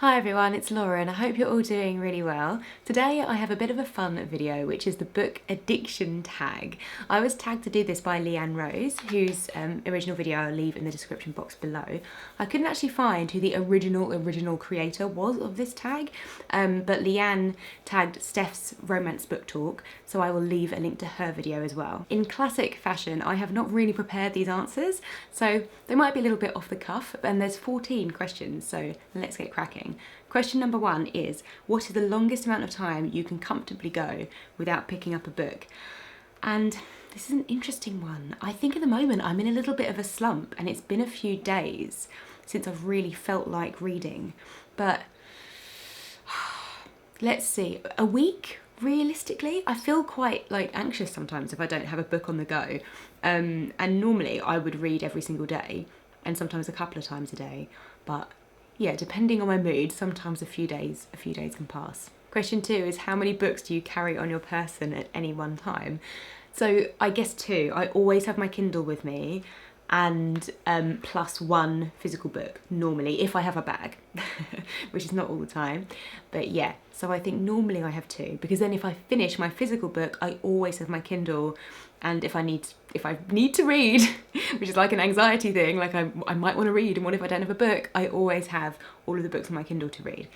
Hi everyone, it's Laura and I hope you're all doing really well. Today I have a bit of a fun video, which is the book addiction tag. I was tagged to do this by Leanne Rose, whose original video I'll leave in the description box below. I couldn't actually find who the original creator was of this tag, but Leanne tagged Steph's Romance Book Talk, so I will leave a link to her video as well. In classic fashion, I have not really prepared these answers, so they might be a little bit off the cuff, and there's 14 questions, so let's get cracking. Question number 1 is, what is the longest amount of time you can comfortably go without picking up a book? And this is an interesting one. I think at the moment I'm in a little bit of a slump, and it's been a few days since I've really felt like reading. But let's see, a week? Realistically, I feel quite anxious sometimes if I don't have a book on the go. And normally I would read every single day, and sometimes a couple of times a day, but yeah, depending on my mood, sometimes a few days can pass. Question 2 is, how many books do you carry on your person at any one time? So I guess 2. I always have my Kindle with me, and plus 1 physical book, normally, if I have a bag, which is not all the time. But yeah, so I think normally I have 2, because then if I finish my physical book, I always have my Kindle, and if I need to read, which is like an anxiety thing, like I might want to read, and what if I don't have a book, I always have all of the books on my Kindle to read.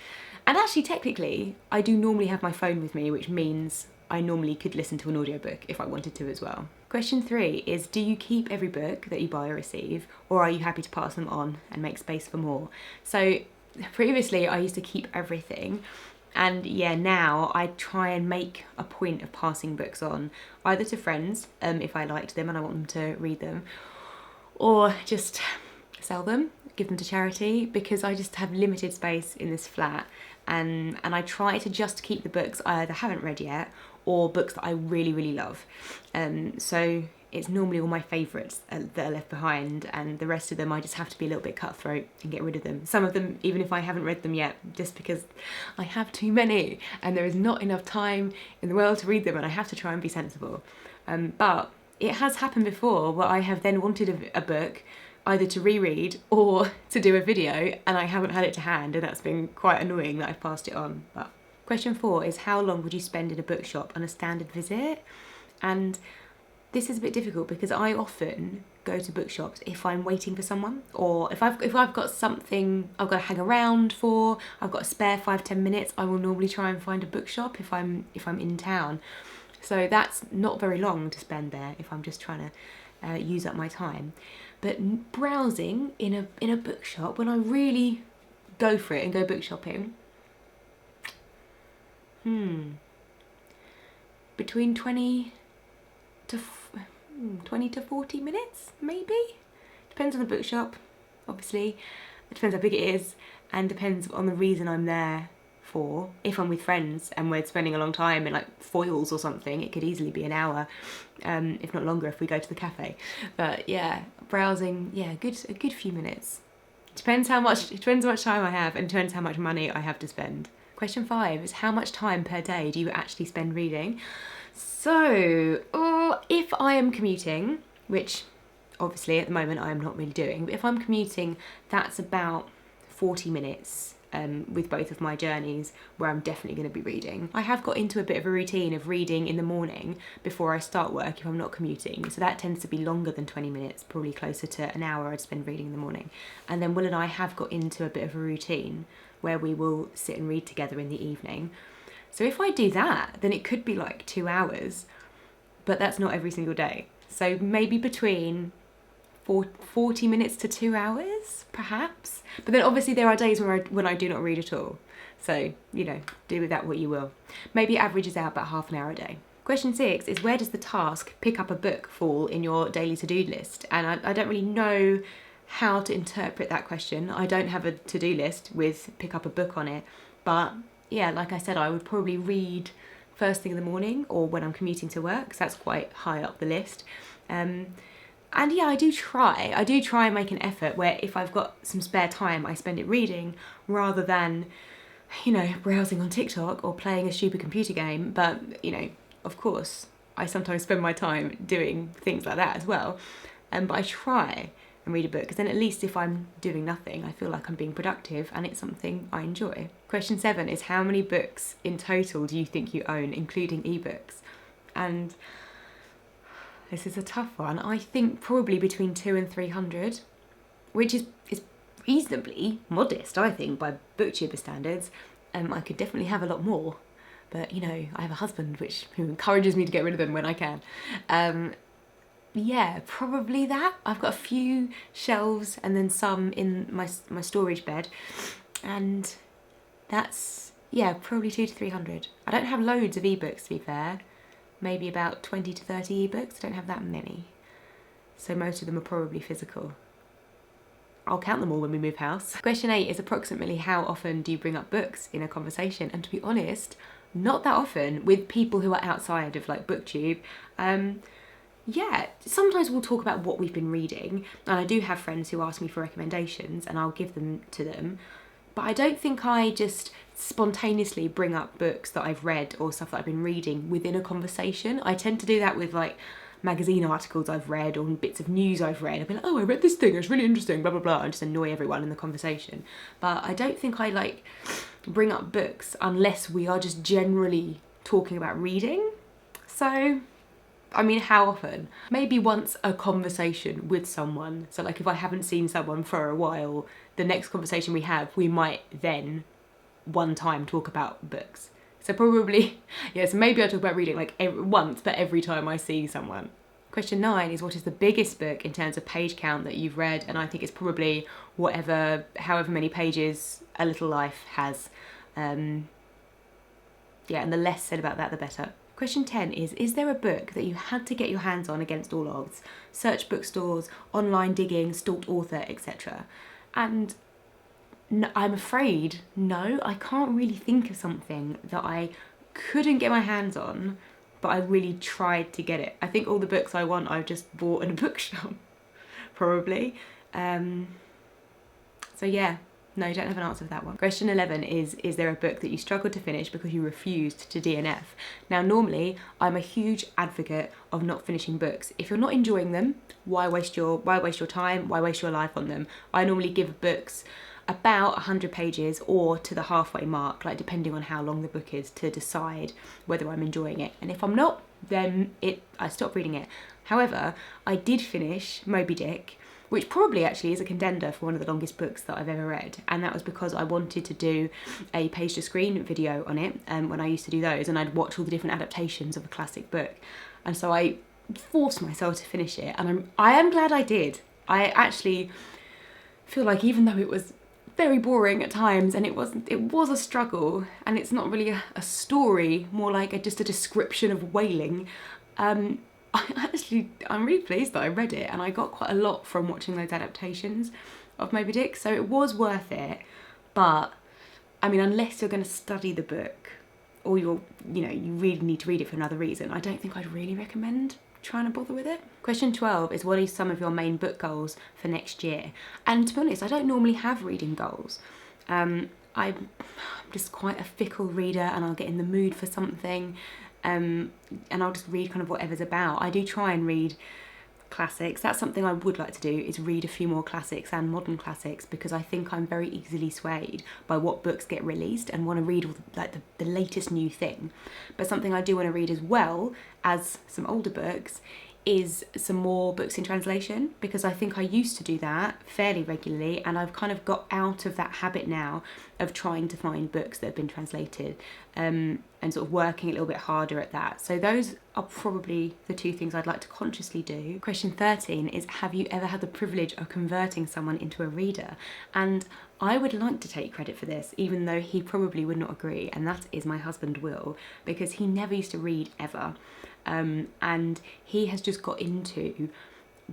And actually, technically, I do normally have my phone with me, which means I normally could listen to an audiobook if I wanted to as well. Question 3 is, do you keep every book that you buy or receive, or are you happy to pass them on and make space for more? So previously I used to keep everything, and yeah, now I try and make a point of passing books on, either to friends if I liked them and I want them to read them, or just sell them, give them to charity, because I just have limited space in this flat, and I try to just keep the books I either haven't read yet or books that I really love. So it's normally all my favourites that are left behind, and the rest of them I just have to be a little bit cutthroat and get rid of them. Some of them, even if I haven't read them yet, just because I have too many and there is not enough time in the world to read them, and I have to try and be sensible. But it has happened before where I have then wanted a book either to reread or to do a video, and I haven't had it to hand, and that's been quite annoying that I've passed it on. But question 4 is, how long would you spend in a bookshop on a standard visit? And this is a bit difficult because I often go to bookshops if I'm waiting for someone, or if I've got something I've got to hang around for, I've got a spare 5-10 minutes, I will normally try and find a bookshop if I'm in town. So that's not very long to spend there if I'm just trying to use up my time. But browsing in a bookshop, when I really go for it and go book shopping, between 20 to 40 minutes, maybe? Depends on the bookshop, obviously. It depends how big it is, and depends on the reason I'm there for. If I'm with friends and we're spending a long time in like foils or something, it could easily be an hour, if not longer if we go to the cafe. But yeah, browsing, yeah, a good few minutes. Depends how much time I have, and depends how much money I have to spend. Question 5 is, how much time per day do you actually spend reading? So, if I am commuting, which obviously at the moment I am not really doing, but if I'm commuting, that's about 40 minutes with both of my journeys where I'm definitely going to be reading. I have got into a bit of a routine of reading in the morning before I start work if I'm not commuting, so that tends to be longer than 20 minutes, probably closer to an hour I'd spend reading in the morning. And then Will and I have got into a bit of a routine where we will sit and read together in the evening. So if I do that, then it could be like 2 hours, but that's not every single day. So maybe between 40 minutes to 2 hours, perhaps. But then obviously there are days when I do not read at all. So, you know, do with that what you will. Maybe it averages out about half an hour a day. Question 6 is, where does the task pick up a book fall in your daily to-do list? And I don't really know how to interpret that question. I don't have a to-do list with pick up a book on it, but yeah, like I said, I would probably read first thing in the morning or when I'm commuting to work, because that's quite high up the list. And yeah, I do try and make an effort where if I've got some spare time, I spend it reading rather than, you know, browsing on TikTok or playing a stupid computer game. But, you know, of course, I sometimes spend my time doing things like that as well. But I try and read a book, because then at least if I'm doing nothing, I feel like I'm being productive and it's something I enjoy. Question 7 is how many books in total do you think you own, including ebooks? And this is a tough one. I think probably between 200 and 300, which is reasonably modest, I think, by booktuber standards. I could definitely have a lot more, but you know, I have a husband who encourages me to get rid of them when I can. Yeah, probably that. I've got a few shelves and then some in my storage bed, and that's, yeah, probably 200 to 300. I don't have loads of ebooks, to be fair. Maybe about 20 to 30 ebooks. I don't have that many. So most of them are probably physical. I'll count them all when we move house. Question 8 is approximately how often do you bring up books in a conversation? And to be honest, not that often with people who are outside of like booktube. Yeah, sometimes we'll talk about what we've been reading, and I do have friends who ask me for recommendations and I'll give them to them, but I don't think I just spontaneously bring up books that I've read or stuff that I've been reading within a conversation. I tend to do that with like magazine articles I've read or bits of news I've read. I'll be like, oh, I read this thing, it's really interesting, blah, blah, blah, and just annoy everyone in the conversation. But I don't think I like bring up books unless we are just generally talking about reading. So, I mean, how often? Maybe once a conversation with someone. So like if I haven't seen someone for a while, the next conversation we have, we might then one time talk about books. So probably, yeah, so maybe I talk about reading like once, but every time I see someone. Question 9 is what is the biggest book in terms of page count that you've read? And I think it's probably however many pages A Little Life has. Yeah, and the less said about that, the better. Question 10 is there a book that you had to get your hands on against all odds? Search bookstores, online digging, stalked author, etc. And no, I'm afraid, no, I can't really think of something that I couldn't get my hands on, but I really tried to get it. I think all the books I want I've just bought in a bookshop, probably. So yeah. No, you don't have an answer for that one. Question 11 is there a book that you struggled to finish because you refused to DNF? Now, normally, I'm a huge advocate of not finishing books. If you're not enjoying them, why waste your time? Why waste your life on them? I normally give books about 100 pages or to the halfway mark, like depending on how long the book is, to decide whether I'm enjoying it. And if I'm not, then I stop reading it. However, I did finish Moby Dick, which probably actually is a contender for one of the longest books that I've ever read, and that was because I wanted to do a page to screen video on it when I used to do those, and I'd watch all the different adaptations of a classic book, and so I forced myself to finish it, and I am glad I did. I actually feel like even though it was very boring at times and it was a struggle, and it's not really a story, more like just a description of whaling, I'm really pleased that I read it, and I got quite a lot from watching those adaptations of Moby Dick, so it was worth it. But I mean, unless you're going to study the book or you really need to read it for another reason, I don't think I'd really recommend trying to bother with it. Question 12 is what are some of your main book goals for next year? And to be honest, I don't normally have reading goals. I'm just quite a fickle reader, and I'll get in the mood for something. And I'll just read kind of whatever's about. I do try and read classics. That's something I would like to do, is read a few more classics and modern classics, because I think I'm very easily swayed by what books get released and want to read all the latest new thing. But something I do want to read as well as some older books is some more books in translation, because I think I used to do that fairly regularly, and I've kind of got out of that habit now of trying to find books that have been translated, and sort of working a little bit harder at that. So those are probably the two things I'd like to consciously do. Question 13 is, have you ever had the privilege of converting someone into a reader? And I would like to take credit for this, even though he probably would not agree, and that is my husband Will, because he never used to read ever. And he has just got into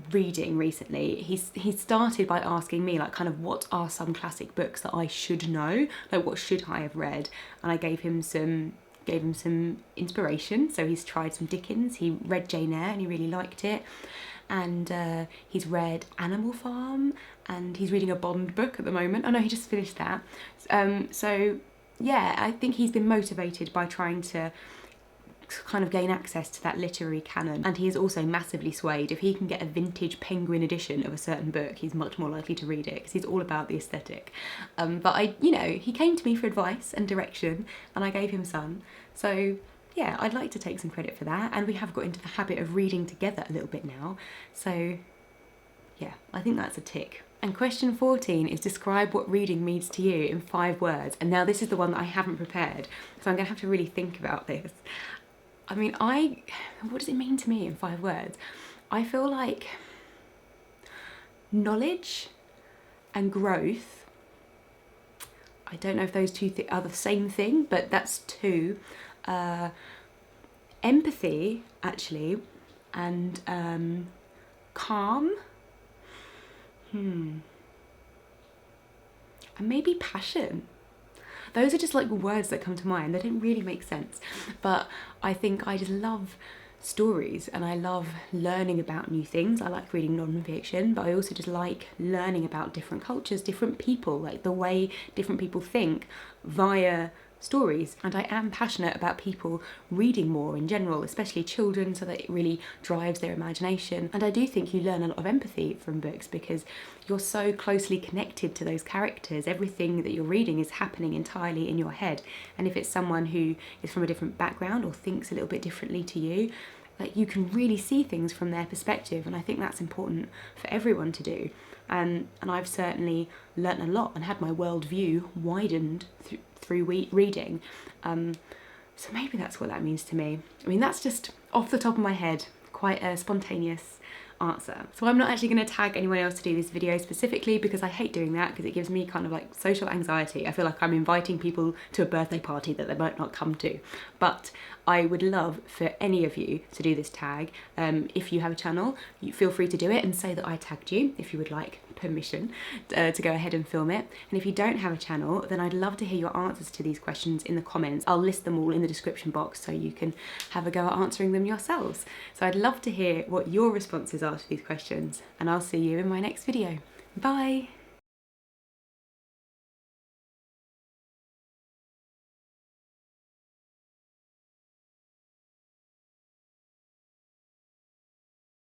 reading recently. He started by asking me, like, kind of what are some classic books that I should know, like what should I have read, and I gave him some inspiration. So he's tried some Dickens, he read Jane Eyre and he really liked it, and he's read Animal Farm, and he's reading a Bond book at the moment. Oh no, he just finished that. So yeah, I think he's been motivated by trying to kind of gain access to that literary canon, and he is also massively swayed. If he can get a vintage Penguin edition of a certain book, he's much more likely to read it because he's all about the aesthetic. But he came to me for advice and direction, and I gave him some. So yeah, I'd like to take some credit for that, and we have got into the habit of reading together a little bit now. So yeah, I think that's a tick. And question 14 is describe what reading means to you in 5 words. And now this is the one that I haven't prepared, so I'm gonna have to really think about this. I mean, what does it mean to me in 5 words? I feel like knowledge and growth. I don't know if those two are the same thing, but that's 2. Empathy, actually, and calm. And maybe passion. Those are just like words that come to mind. They don't really make sense, but I think I just love stories and I love learning about new things. I like reading non-fiction, but I also just like learning about different cultures, different people, like the way different people think via stories. And I am passionate about people reading more in general, especially children, so that it really drives their imagination. And I do think you learn a lot of empathy from books because you're so closely connected to those characters. Everything that you're reading is happening entirely in your head, and if it's someone who is from a different background or thinks a little bit differently to you, like, you can really see things from their perspective, and I think that's important for everyone to do. And I've certainly learnt a lot and had my worldview widened through reading. So maybe that's what that means to me. I mean, that's just off the top of my head, quite a spontaneous answer. So I'm not actually going to tag anyone else to do this video specifically because I hate doing that, because it gives me kind of like social anxiety. I feel like I'm inviting people to a birthday party that they might not come to. But I would love for any of you to do this tag. If you have a channel, you feel free to do it and say that I tagged you if you would like permission to go ahead and film it. And if you don't have a channel, then I'd love to hear your answers to these questions in the comments. I'll list them all in the description box so you can have a go at answering them yourselves. So I'd love to hear what your responses are to these questions, and I'll see you in my next video. Bye!